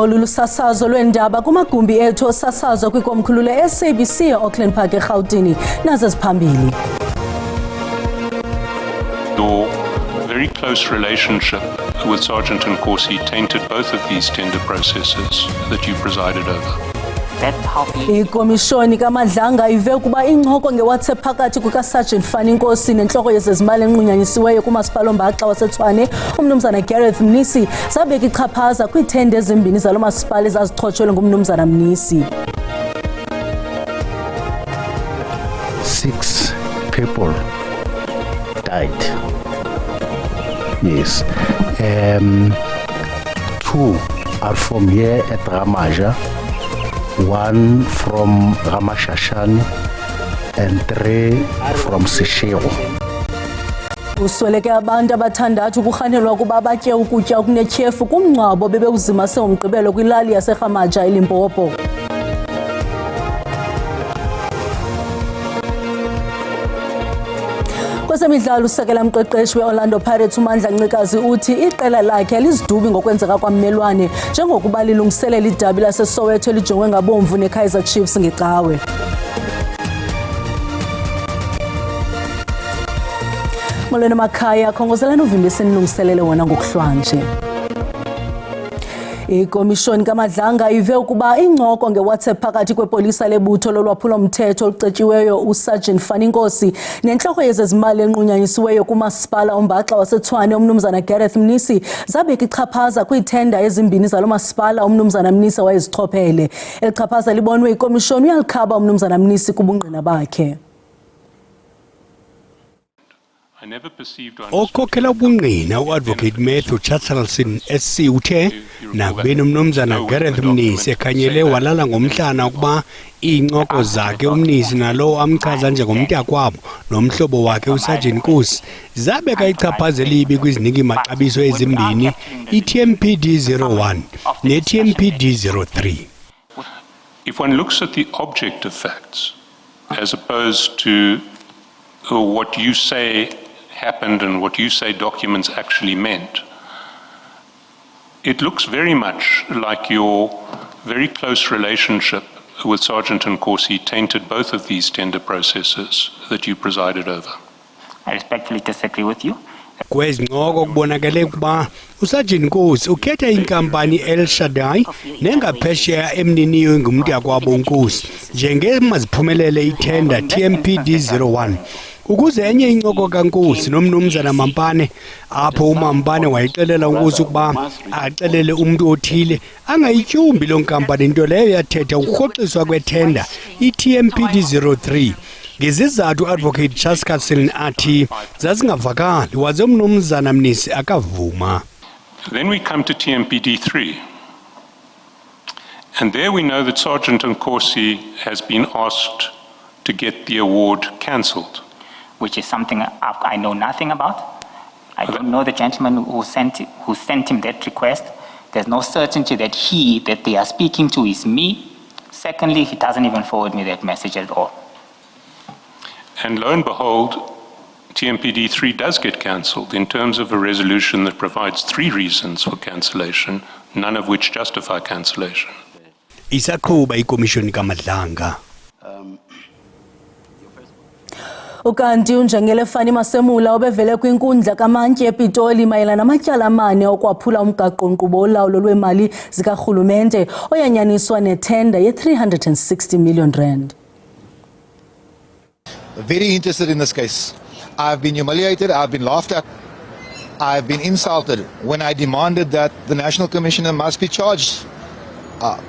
Olu lusasazo lwendaba kumagumbi ethu osasazwa kwikomkhulu le-SABC e-Auckland Park eRhawutini nazo ziphambili. Your very close relationship with Sergeant Nkosi tainted both of these tender processes that you presided over. Ikomishoni kaMadlanga ive ukuba incoko ngeWhatsApp phakathi kukaSergeant Fanny Nkosi nenhloko yezezimali enqunyanyisiweyo kumasipala oMbaxa waseTshwane uMnumzana Gareth Mnisi zabeka ichaphaza kwiithenda ezimbini zalo masipala ezazichotshelwe nguMnumzana Mnisi. 6 people died. Yes. 2 are from here at Ramaja. 1 from Ramashashani and 3 from Seshego. Usweleke abantu abathandathu kurhanelwa ukuba abatye ukutya okunetyhefu kumngcwabo bebewuzima sengomgqibelo kwilali yaseRhamaja eLimpopo. Kwesemidlalo usekela mqeqeshi weOrlando Pirates uMandla Ncikazi uthi iqela lakhe alizidubi ngokwenzeka kwammelwane njengokuba lilungiselela idabi laseSoweto elijongwe ngabomvu neKaizer Chiefs ngecawe. Molweni makhaya khongozelani uvimbise nilungiselele wona ngokuhlwanje. Ikomishoni kaMadlanga ive ukuba incoko ngeWhatsApp phakathi kwepolisa lebutho lolwaphulo-mthetho olucetyiweyo uSergeant Fanny Nkosi nenhloko yezezimali enqunyanyisiweyo kumasipala oMbaxa waseTshwane uMnumzana Gareth Mnisi zabeka ichaphaza kwiithenda ezimbini zalo masipala uMnumzana Mnisi wayezichophele. Eli chaphaza libonwe ikomishoni uyalikhaba uMnumzana Mnisi kubungqina bakhe. Okhokhela ubungqina uadvocate Matthew Charleson SC uthe nakubeni uMnumzana Gareth Mnisi ekhanyele walala ngomhlana ukuba incoko zakhe uMnisi nalowo amchaza njengomntakwabo nomhlobo wakhe uSergeant Nkosi zabeka ichaphaza elibi kwiziniki maxabiso ezimbini iTMPD 01 neTMPD 03. If one looks at the objective facts as opposed to what you say happened and what you say documents actually meant, it looks very much like your very close relationship with Sergeant Nkosi tainted both of these tender processes that you presided over. I respectfully disagree with you. Kwezincoko kubonakele ukuba uSergeant Nkosi ukhetha inkampani El Shaddai nengaphesheya emniniyo ngumntakwabo uNkosi njengemaziphumelele ithenda TMPD 01 ukuze enye incoko kaNkosi nomnumzana Mampane apho uMampane wayixelela uNkosi ukuba axelele umuntu othile angayityumbi lo nkampani into leyo yathetha ukurhoxiswa kwethenda iTMPD 03 ngezizathu advocate Charleson athi zazingavakali waze uMnumzana Mnisi akavuma. Then we come to TMPD 3, and there we know that Sergeant Nkosi has been asked to get the award cancelled. Which is something I know nothing about. I don't know the gentleman who sent him that request. There's no certainty that they are speaking to is me. Secondly, he doesn't even forward me that message at all. And lo and behold, TMPD 3 does get cancelled in terms of a resolution that provides 3 reasons for cancellation, none of which justify cancellation. Isaqhuba ikomishoni kaMadlanga. Ukanti unjengele Fanny Masemula obevele kwinkundla kaMantye ePitoli mayelana namatyala amane okwaphula umgaqo-nkqubo olawulo lwemali zikarhulumente oyanyaniswa nethenda ye-360 million rand. Very interested in this case. I've been humiliated, I've been laughed at, I've been insulted when I demanded that the National Commissioner must be charged.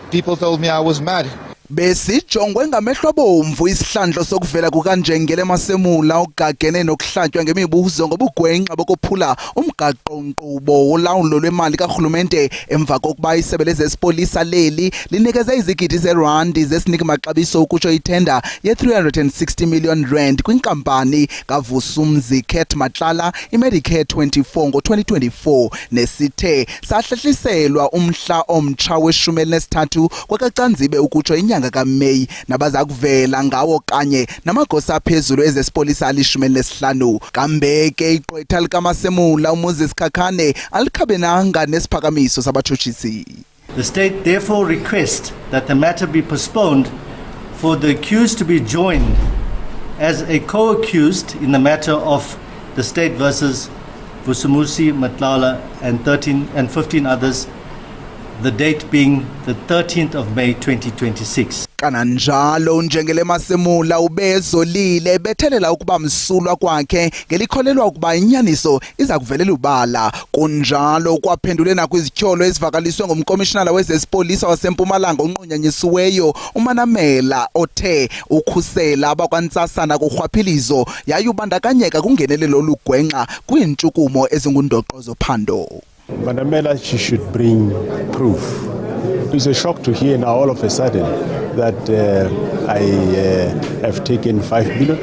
People told me I was mad. Besijongwe ngamehlo bomvu isihlandlo sokuvela kukanjengele Masemula ogagene nokuhlatywa ngemibuzo ngobugwenxa bokuphula umgaqo-nkqubo wolawulo lwemali karhulumente emva kokuba isebe lezesipolisa leli linikeze izigidi zerandi zesiniki maxabiso ukutsho ithenda ye-360 million rand kwinkampani kaVusumuzi Khet Matlala iMedicare 24 ngo-2024 nesithe sahlehliselwa umhla omtsha we-13 kwakaCanzibe ukutsho inyanga kaMeyi nabaza kuvela ngawo kanye namagosa aphezulu ezesipolisa ali-15 kambeke igqwetha likaMasemula uMoses Khakhane alikhabenanga nesiphakamiso sabatshutshisi. The state therefore requests that the matter be postponed for the accused to be joined as a co-accused in the matter of the state versus Vusumuzi, Matlala and 15 others, the date being the 13th of May 2026. Kananjalo Njengele Masemula ubezolile bethelela ukuba msulwa kwakhe ngelikholelwa ukuba inyaniso iza kuvelela ubala. Kunjalo kwaphendule nakwizityholo ezivakaliswe ngumkomishinala wezesipolisa waseMpumalanga onqunyanyisiweyo uManamela othe ukhusela abakwantsasana kurhwaphilizo yaye ubandakanyeka kungenelelo olugwenxa kwiintshukumo ezingundoqo zophando. Manamela, she should bring proof. It's a shock to hear now all of a sudden that I have taken 5 billion.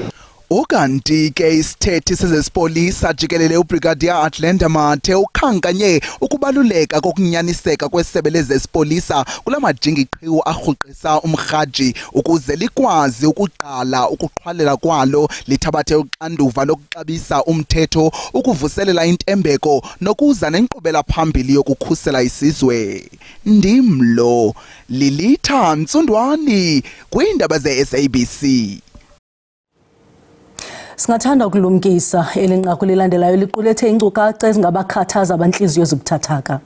Ukanti ke isithethi sezesipolisa jikelele uBrigadier Atlanta Mathe ukhankanye ukubaluleka kokunyaniseka kwesebe lezesipolisa kulamajingi qhiwu arhuqisa umrhaji ukuze likwazi ukuqala ukuqhwalela kwalo lithabathe uxanduva lokuxabisa umthetho ukuvuselela intembeko nokuza nenkqubela phambili yokukhusela isizwe. Ndimlo Lilitha Ntsundwani kwiindaba ze-SABC. Singathanda ukulumkisa elinqaku lilandelayo liqulethe inkcukacha ezingabakhathaza abantliziyo ezibuthathaka.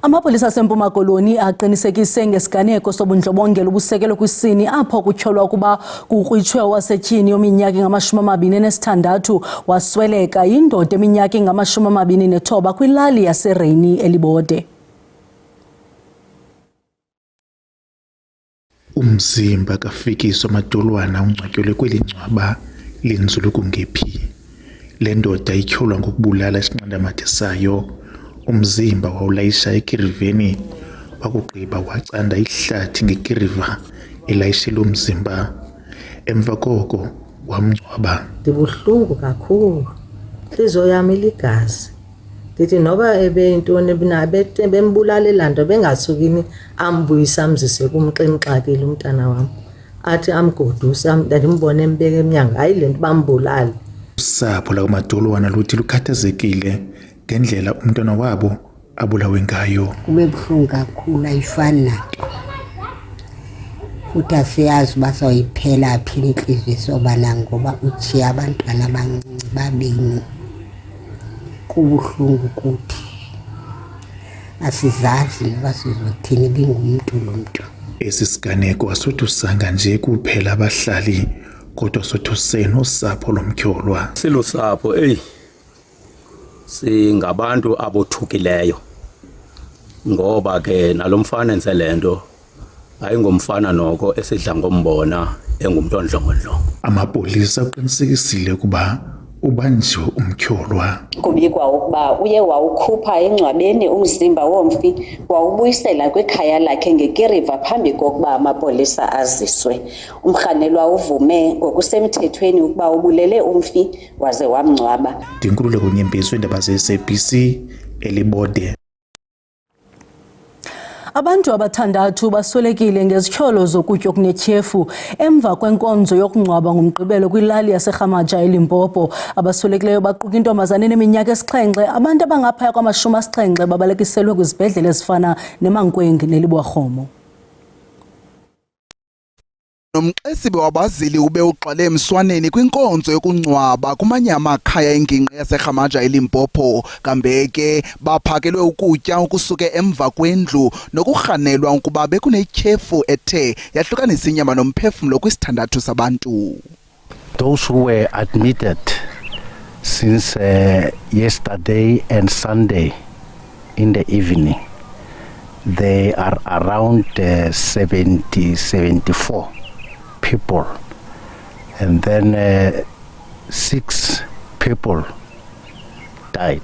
Amapolisa aseMpuma Koloni aqinisekise ngesiganeko sobundlobongela obusekelwe kwisini apho kutyholwa ukuba kukrwitshwe wasetyhini yeminyaka engama-26 wasweleka yindoda eminyaka engama-29 kwilali yaseReini eLibode. Umzimba kaFikiso Madolwana ungcwatyelwe kweli ncwaba linzulu kungephi. Le ndoda ityholwa ngokubulala isinqandamathe sayo. Umzimba wawulayisha ekiriveni wakugqiba wacanda ihlathi ngekiriva elayishela umzimba. Emva koko wamngcwaba. Ndibuhlungu kakhulu. Inhliziyo yami iligazi. Ndithi noba ebentoni bembulalela nto bengasukini ambuyisa amzise kumxinxakile umntana wami. Athi amgodusa ndimbone embeke emnyango hayi lento bambulala. Usapho lakuMadolwana luthi lukhathazekile ngendlela umntwana wabo abulawe ngayo. Kube buhlungu kakhulu ayifani nato. Futhi asiyazi uba soyiphela phi inhliziyo sobala ngoba utshiye abantwana abancinci babini. Kubuhlungu kuthi asizazi noba sizothini bingumuntu lo muntu. Esi siganeko asothusanga nje kuphela abahlali kodwa sothuse nosapho lomtyholwa. Silusapho singabantu abothukileyo ngoba ke nalomfana enze lento ayingomfana noko esidla ngombona engumntu ondlongondlongo. Amapolisa aqinisekisile ukuba ubanjiwe umtyholwa. Kubikwa ukuba uye wawukhupha engcwabeni umzimba womfi wawubuyisela kwikhaya lakhe ngekiriva phambi kokuba amapolisa aziswe. Umrhanelwa uvume ngokusemthethweni ukuba ubulele umfi waze wamngcwaba. Ndinkululeko Nyembezi weendaba ze-SABC eLibode. Abantu abathandathu baswelekile ngezityholo zokutya okunetyhefu emva kwenkonzo yokungcwaba ngomgqibelo kwilali yaseRhamaja eLimpopo. Abaswelekileyo baquka intombazane eneminyaka 7, abantu abangaphaya kwama-70 babalekiselwe kwizibhedlele ezifana neMankwengi neLibwarhomo. Nomxesibe wabazili ube ugxwale emswaneni kwinkonzo yokungcwaba kumanye amakhaya engingqi yaseRhamaja eLimpopo. Kambe ke baphakelwe ukutya ukusuke emva kwendlu nokurhanelwa ukuba bekunetyhefu ethe yahlukanisa inyama nomphefumlo kwisithandathu sabantu. Those who were admitted since yesterday and Sunday in the evening, they are around 74 people, and then 6 people died.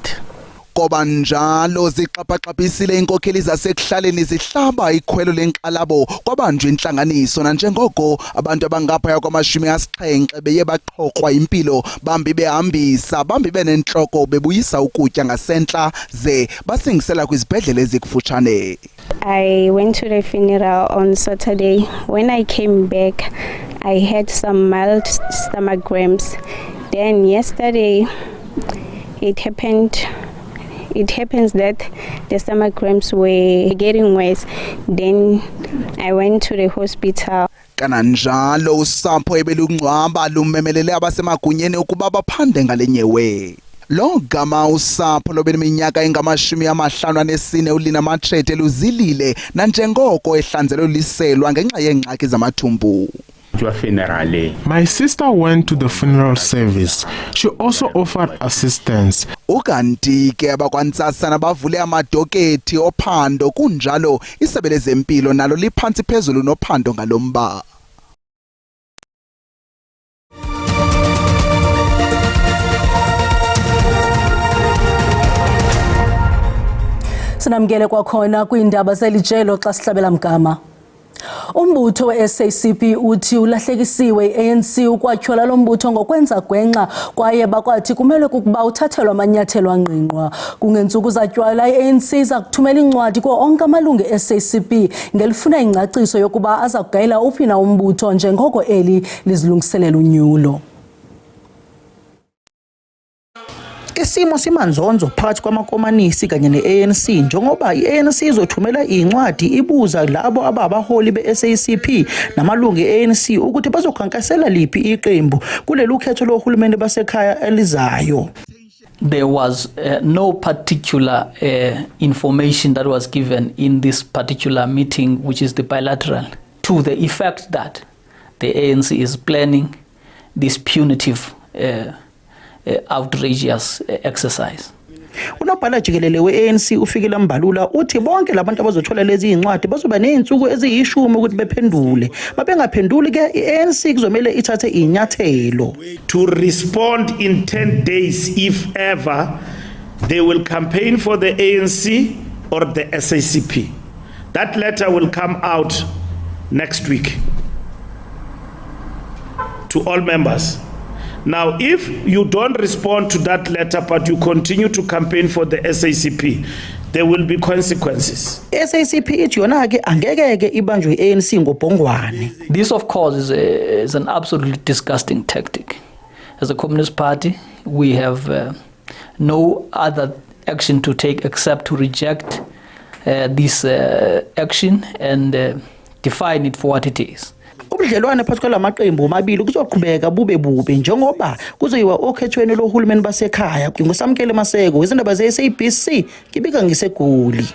Koba njalo ziqaphaxaphisile inkokheli zasekuhlaleni zihlaba ikhwelo lenkxalabo kwabanjwe intlanganiso nanjengoko abantu abangaphaya kwama-70 beye baqhokrwa impilo bambi behambisa bambi benentloko bebuyisa ukutya ngasentla ze basingisela kwizibhedlele ezikufutshane. I went to the funeral on Saturday. When I came back, I had some mild stomach cramps. Then yesterday, it happened it happens that the stomach cramps were getting worse. Then I went to the hospital. Kananjalo usapho ebelungcwaba lumemelele abasemagunyeni ukuba baphande ngalenyewe. Lo gama usapho lobeneminyaka engama-54 uLina Matshete luzilile nanjengoko ehlanzelwe liselwa ngenxa yengxaki zamathumbu. My sister went to the funeral service. She also offered assistance. Ukanti ke abakwantsasana bavule amadokethi ophando kunjalo isebe lezempilo nalo liphansi phezulu nophando ngalomba. Sinamkele kwakhona kwiindaba zelijelo xa sihlabela mgama. Umbutho we-SACP uthi ulahlekisiwe i-ANC ukwatyhola lo mbutho ngokwenza gwenxa kwaye bakwathi kumele kukuba uthathelwa amanyathelo angqingqwa. Kungentsuku zatywala i-ANC iza kuthumela incwadi kuwo onke amalungu e-SACP ngelifuna ingcaciso yokuba aza kugayela uphi na umbutho njengoko eli lizilungiselela unyulo. Isimo simanzonzo phakathi kwamakomanisi kanye ne-ANC njengoba i-ANC izothumela incwadi ibuza labo ababaholi be-SACP namalungu e-ANC ukuthi bazokhankasela liphi iqembu kuleli ukhetho lohulumeni basekhaya elizayo. There was no particular information that was given in this particular meeting, which is the bilateral, to the effect that the ANC is planning this punitive outrageous exercise. Unobhala jikelele we-ANC uFikile Mbalula uthi bonke labantu abazothola lezi incwadi bazoba nezinsuku eziyishumi ukuthi bephendule. Mabengaphenduli ke i-ANC kuzomela ithathe inyathelo. To respond in 10 days if ever they will campaign for the ANC or the SACP. That letter will come out next week to all members. Now, if you don't respond to that letter, but you continue to campaign for the SACP, there will be consequences. SACP ithi yona ke angeke ibanjwe ANC ngobhongwane. This, of course, is an absolutely disgusting tactic. As a Communist Party, we have no other action to take except to reject this action and define it for what it is. Ubudlelwane phakathi kwalamaqembu amabili kuzoqhubeka bube njengoba kuzoyiwa okhethweni lohulumeni basekhaya. Ngosamkele Maseko izindaba ze-SABC ngibika ngiseGoli.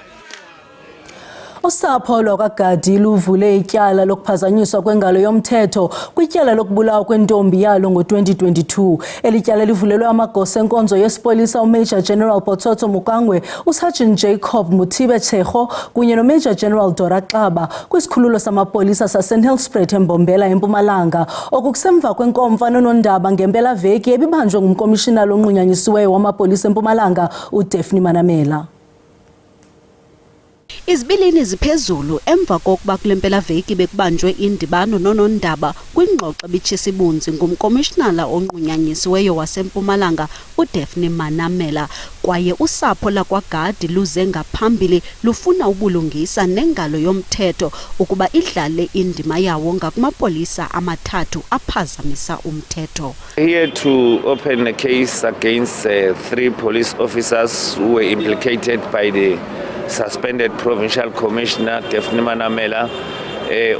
Usapho lwakwaGadi luvule ityala lokuphazanyiswa kwengalo yomthetho kwityala lokubulawa kwentombi yalo ngo-2022. Eli tyala livulelwe amagosa enkonzo yesipolisa uMajor General Botsotso Mokangwe, uSergeant Jacob Muthibe Tshego kunye noMajor General Dora Xaba kwisikhululo samapolisa saseNelspruit eMbombela eMpumalanga. Okusemva kwenkomfa nonondaba ngempela veki ebibanjwe ngumkomishinala onqunyanyisiweyo wamapolisa eMpumalanga uDaphne Manamela. Izibilini ziphezulu emva kokuba kulempela veki bekubanjwe indibano nonondaba kwingxoxo ebitshisa ibunzi ngumkomishinala onqunyanyisiweyo waseMpumalanga uDaphne Manamela kwaye usapho lakwaGadi luze ngaphambili lufuna ubulungisa nengalo yomthetho ukuba idlale indima yawo ngakumapolisa amathathu aphazamisa umthetho. Here to open a case against 3 police officers who were implicated by the suspended provincial commissioner Daphne Manamela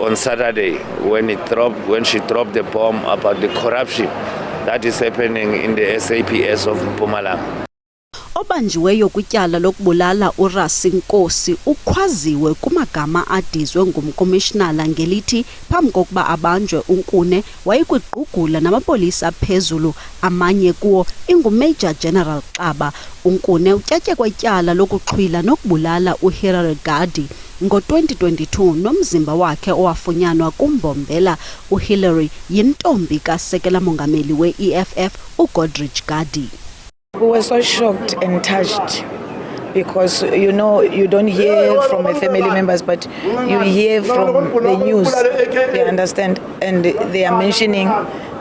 on Saturday when she dropped the bomb about the corruption that is happening in the SAPS of Mpumalanga. Obanjiweyo kwityala lokubulala uRasi Nkosi ukhwaziwe kumagama adizwe ngumkomishinala ngelithi phambi kokuba abanjwe uNkune wayekugqugula namapolisa phezulu amanye kuwo inguMajor General Xaba. uNkune utyatye kwetyala lokuxhwila nokubulala uHillary Gadi ngo-2022 nomzimba wakhe owafunyanwa kuMbombela. uHillary yintombi kasekela mongameli we-EFF uGodrich Gadi. We were so shocked and touched because, you know, you don't hear from the family members, but you hear from the news, they understand, and they are mentioning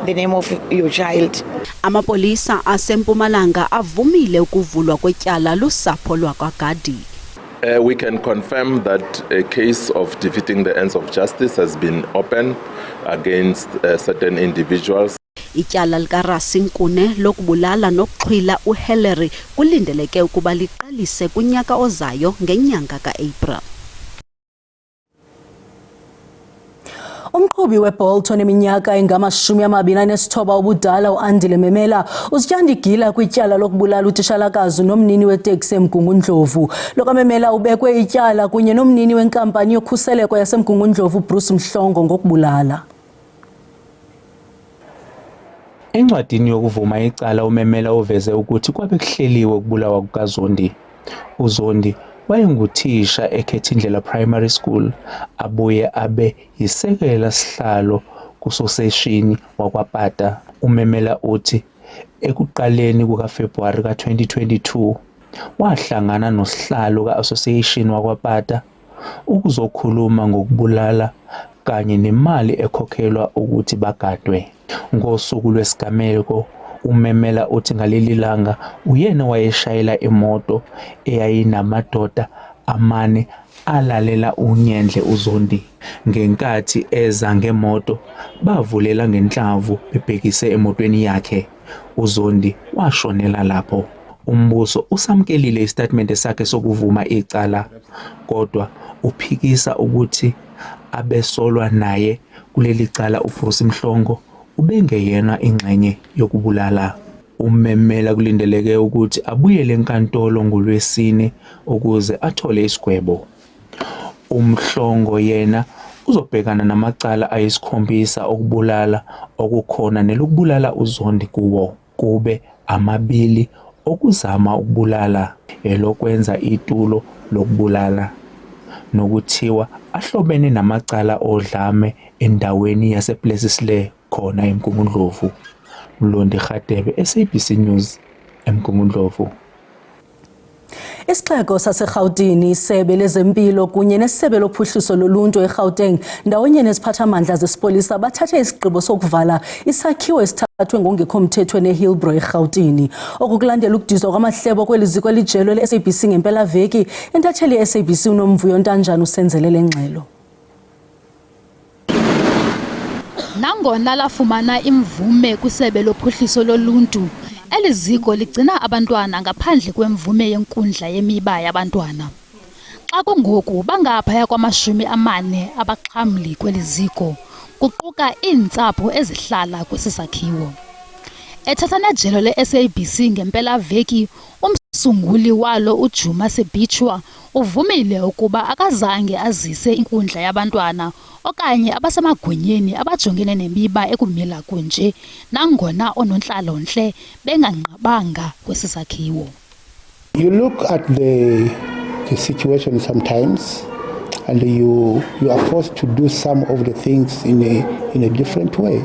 the name of your child. Amapolisa aseMpumalanga avumile ukuvulwa kwetyala lusapho lwakwaGadi. We can confirm that a case of defeating the ends of justice has been opened against certain individuals. Ityala likaRasinkune lokubulala nokuxhwila uHillary kulindeleke ukuba liqalise kunyaka ozayo ngenyanga kaApril. Umqhubi weBolt oneminyaka engama-29 ubudala uAndile Memela uzityanda kwityala lokubulala utitshalakazi nomnini weteksi eMgungundlovu. LokaMemela ubekwe ityala kunye nomnini wenkampani yokhuseleko yaseMgungundlovu Bruce Mhlongo ngokubulala. Encwadini yokuvuma icala uMemela uveze ukuthi kwabe kuhleliwe ukubulawa kukaZondi. uZondi wayenguthisha eKhethindlela Primary School abuye abe yisekela sihlalo kusoseshini wakwaPata. uMemela uthi ekuqaleni kukaFebruwari ka-2022 wahlangana nosihlalo ka-Association wakwaPata ukuzokhuluma ngokubulala kanye nemali ekhokhelwa ukuthi bagadwe. Ngosuku lwesigameko uMemela uthi ngaleli langa uyena wayeshayela imoto eyayinamadoda amane alalela uNyendle uZondi. Ngenkathi eza ngemoto bavulela ngenhlavu bebhekise emotweni yakhe. uZondi washonela lapho. Umbuso usamkelile istatement sakhe sokuvuma icala, kodwa uphikisa ukuthi abesolwa naye kuleli cala uBruce Mhlongo ubengeyena ingxenye yokubulala. uMemela kulindeleke ukuthi abuyele enkantolo ngoLwesine ukuze athole isigwebo. uMhlongo yena uzobhekana namacala ayisikhombisa okubulala okukhona nelokubulala uZondi kuwo kube amabili okuzama ukubulala, elokwenza itulo lokubulala, nokuthiwa ahlobene namacala odlame endaweni yasePlesisle khona eMgungundlovu. Mlondi Radebe, SABC News, eMgungundlovu. Isixeko saseGauteng, isebe lezempilo kunye nesebe lophuhliso loluntu eGauteng ndawonye neziphathamandla zesipolisa bathathe isigqibo sokuvala isakhiwo esithathwe ngongekho mthethweni eHillbrow eGauteng. Okukulandela ukudizwa kwamahlebo kweli ziko lijelo leSABC ngempelaveki, intatheli yeSABC uNomvuyo Ntanjana usenzelele ngxelo. Nangona lafumana imvume kwisebe lophuhliso loluntu, eliziko ligcina abantwana ngaphandle kwemvume yenkundla yemiba yabantwana. Xa kungoku bangaphaya kwama-40 abaxhamli kweliziko, kuquka iintsapho ezihlala kwisisakhiwo. Ethatha nejelo le-SABC ngempelaveki, umsunguli walo uJuma Sebichwa uvumile ukuba akazange azise inkundla yabantwana okanye abasemagwenyeni abajongene nemiba ekumila kunje nangona onontlalontle benganqabanga kwesisakhiwo. You look at the situation sometimes and you are forced to do some of the things in a different way.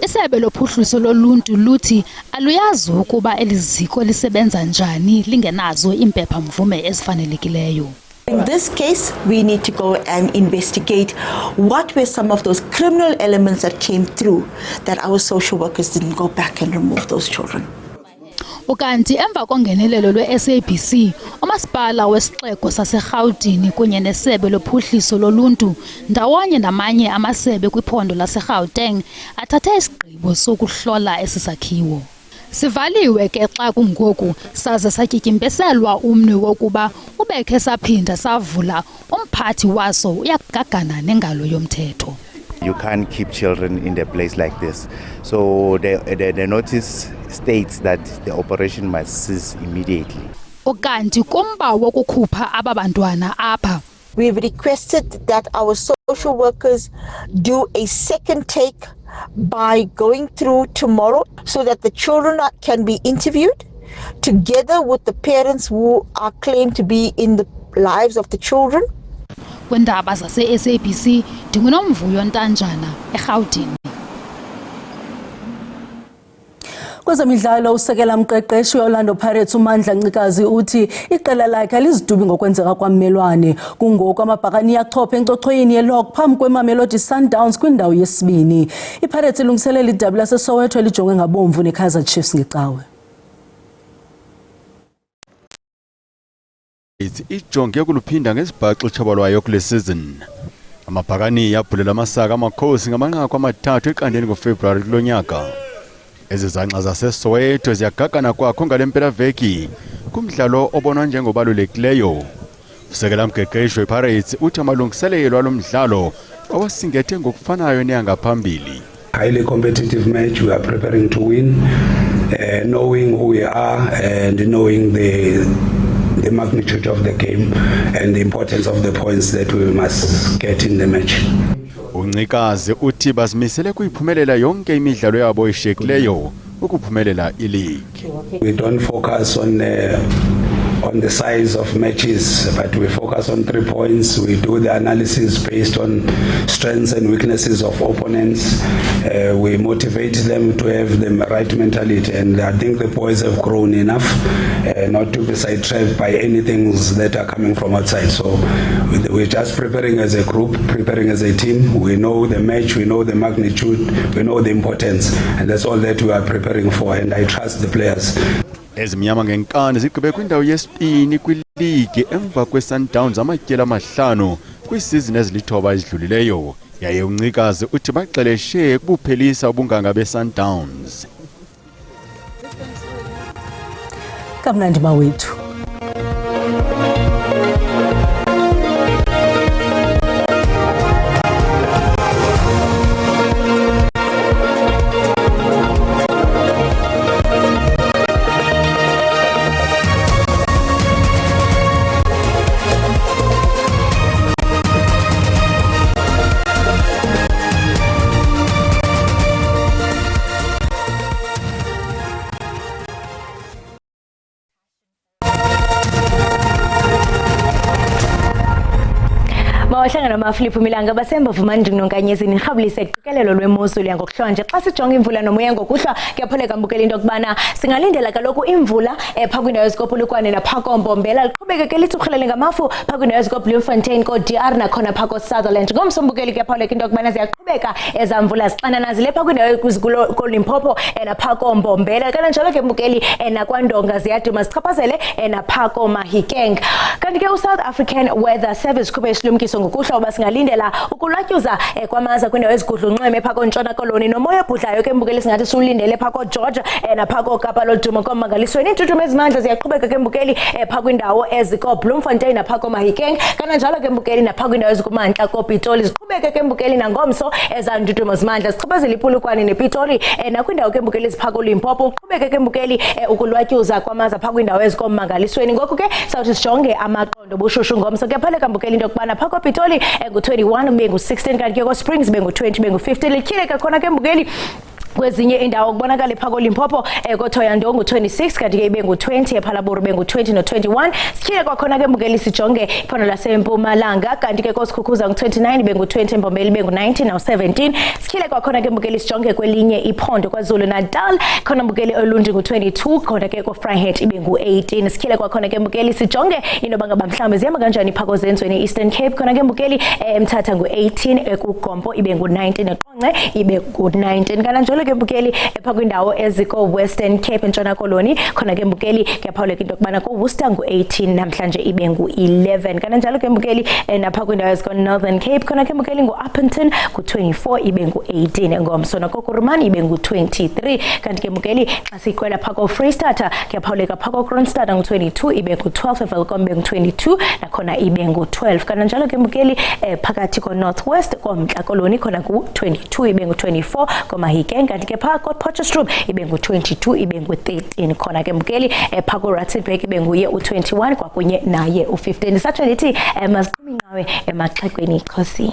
Isebe lophuhliso loluntu luthi aluyazi ukuba eliziko lisebenza njani lingenazo impepha mvume ezifanelekileyo. In this case, we need to go and investigate what were some of those criminal elements that came through that our social workers didn't go back and remove those children. Ukanti emva kongenelelo lwe-SABC, umasipala wesixeko saseGauteng kunye nesebe lophuhliso loluntu ndawonye namanye amasebe kwiphondo laseGauteng athathe isigqibo sokuhlola esi sakhiwo. Sivaliwe ke xa kungoku saze satyityimpelwa umnwe wokuba ubekhe saphinda savula umphathi waso uyagagana nengalo yomthetho. You can't keep children in a place like this. So the notice states that the operation must cease immediately. Ukanti kumba wokukhupha aba bantwana apha. We've requested that our social workers do a second take by going through tomorrow so that the children can be interviewed together with the parents who are claimed to be in the lives of the children. Kwendaba zase-SABC ndinguNomvuyo Ntanjana eGauteng. Kwezemidlalo, usekela mqeqeshi weOrlando Pirates uMandla Ncikazi uthi iqela lakhe alizidubi ngokwenzeka kwammelwane. Kungoku amabhakani achophe encochoyini yeLog phambi kweMamelodi Sundowns kwindawo yesibini. iPirates ilungiselela idabi laseSoweto elijongwe ngabomvu neKaizer Chiefs ngecawe. Ijonge kuluphinda ngesibhaxo tshabalwayo kule season. Amabhakani yabhulela amasaka amakhosi ngamanqaku amathathu eqandeni ngoFebruwari kulonyaka. Ezizanxa zaseSoweto ziyagagana kwakho ngalempelaveki kumdlalo obonwa njengobalulekileyo. Usekela mgqeqeshi wePirates uthi amalungiselelo alomdlalo awasingethe ngokufanayo neyangaphambili. Highly competitive match. We are preparing to win, knowing who we are and knowing the magnitude of the game and the importance of the points that we must get in the match. Uncikazi uthi bazimisele kuyiphumelela yonke imidlalo yabo eshekileyo ukuphumelela ileague. We don't focus on the size of matches, but we focus on 3 points. We do the analysis based on strengths and weaknesses of opponents. We motivate them to have the right mentality, and I think the boys have grown enough not to be sidetracked by anything that are coming from outside. So we're just preparing as a group, preparing as a team. We know the match, we know the magnitude, we know the importance, and that's all that we are preparing for, and I trust the players. Ezimnyama ngenkani zigqibe kwindawo yesibini kwiligi emva kweSundowns amatyeli amahlanu kwisizini ezilithoba ezidlulileyo. Yaye uncikazi uthi baxeleshe kubuphelisa ubunganga beSundowns. Kamnandi mawethu. Bawahlangana amafilipu milanga basemba vumani nonkanyezini irhabulise iqikelelo lwemozulu yangokuhlwa nje xa sijonga imvula nomoya ngokuhlwa kuyapholeka mbukela into kubana singalindela kaloku imvula pha kwindawo yezikopolukwane napha kombombela liqhubekeke litsurhelele ngamafu pha kwindawo yezikopolfontein ko-DR nakhona pha ko-Sutherland ngomsombukeli kuyapholeka into kubana ziyaqhubeka ezamvula zixana nazile pha kwindawo koLimpopo napha kombombela kananjalo ke mbukeli nakwandonga ziyaduma zichaphazele napha koMahikeng. Kanti ke uSouth African Weather Service qhube isilumkiso ngokuhlwa uba singalindela ukulwatyuza kwamaza kwindawo ezigudlunxweme pha koNtshona Koloni nomoya obhudlayo ke mbukeli singathi siwulindele pha koGeorge napha koKapa lodumo komangalisweni. Iintuthumo ezimandla ziyaqhubeka ke mbukeli pha kwindawo ezikoBloemfontein napha koMahikeng kananjalo ke mbukeli napha kwindawo ezikumantla koPitoli ziqhubeke ke mbukeli nangomso ezantuthumo zimandla zichaphazela iPolokwane nePitoli nakwindawo ke mbukeli ezipha koLimpopo uqhubeke ke mbukeli ukulwatyuza kwamaza pha kwindawo ezikomangalisweni. Ngoku ke sawuthi sijonge amaqondo bushushu ngomso kuyapheleka mbukeli into kubana pha koPitoli ngu-21 kube ngu-16 kanti ke koSprings bengu-20 bengu-15 lityhileka khona ke mbukeli kwezinye indawo kubonakala pha koLimpopo koThoyandou ngu-26 kanti ke ibe ngu-20 ePhalaburu bengu-20 no-21 sityhile kwakhona ke mbukeli sijonge iphondo laseMpumalanga kanti ke koSikhukhuza ngu-29 bengu-20 eMbombela bengu-19 naw-17 sityhile kwakhona ke mbukeli sijonge kwelinye iphondo KwaZulu Natal khona mbukeli eLundi ngu-22 khona ke koVryheid ibe ngu-18 sityhile kwakhona ke mbukeli sijonge into bangaba mhlawumbe zihamba kanjani pha kozenzweni Eastern Cape khona ke mbukeli eMthatha ngu-18 kuGompo ibe ngu-19 eQonce ibe ngu-19 kananjalo ke mbukeli pha kwindawo eziko-Western Cape eNtshona Koloni khona ke mbukeli kuyaphawuleka into kubana kuWorcester ngu-18 namhlanje ibe ngu-11 kananjalo ke mbukeli napha kwindawo eziko-Northern Cape khona ke mbukeli ngu-Upington ngu-24 ibe ngu-18 ngomso nakoKuruman ibe ngu-23 kanti ke mbukeli xa siyikhwela pha koFreystata kuyaphawuleka pha koKroonstad ngu-22 ibe ngu-12 eVelkom ibe ngu-22 nakhona ibe ngu-12 kananjalo ke mbukeli phakathi ko-Northwest koMntla Koloni khona ku-22 ibe ngu-24 koMahikeng kanti ke pha koPotchefstroom ibe ngu-22 ibe ngu-13 khona ke mbukeli pha koRustenburg ibe nguye u-21 kwakunye naye u-15 satsho ndithi maziqhume inqawe emaxhekweni Khosi.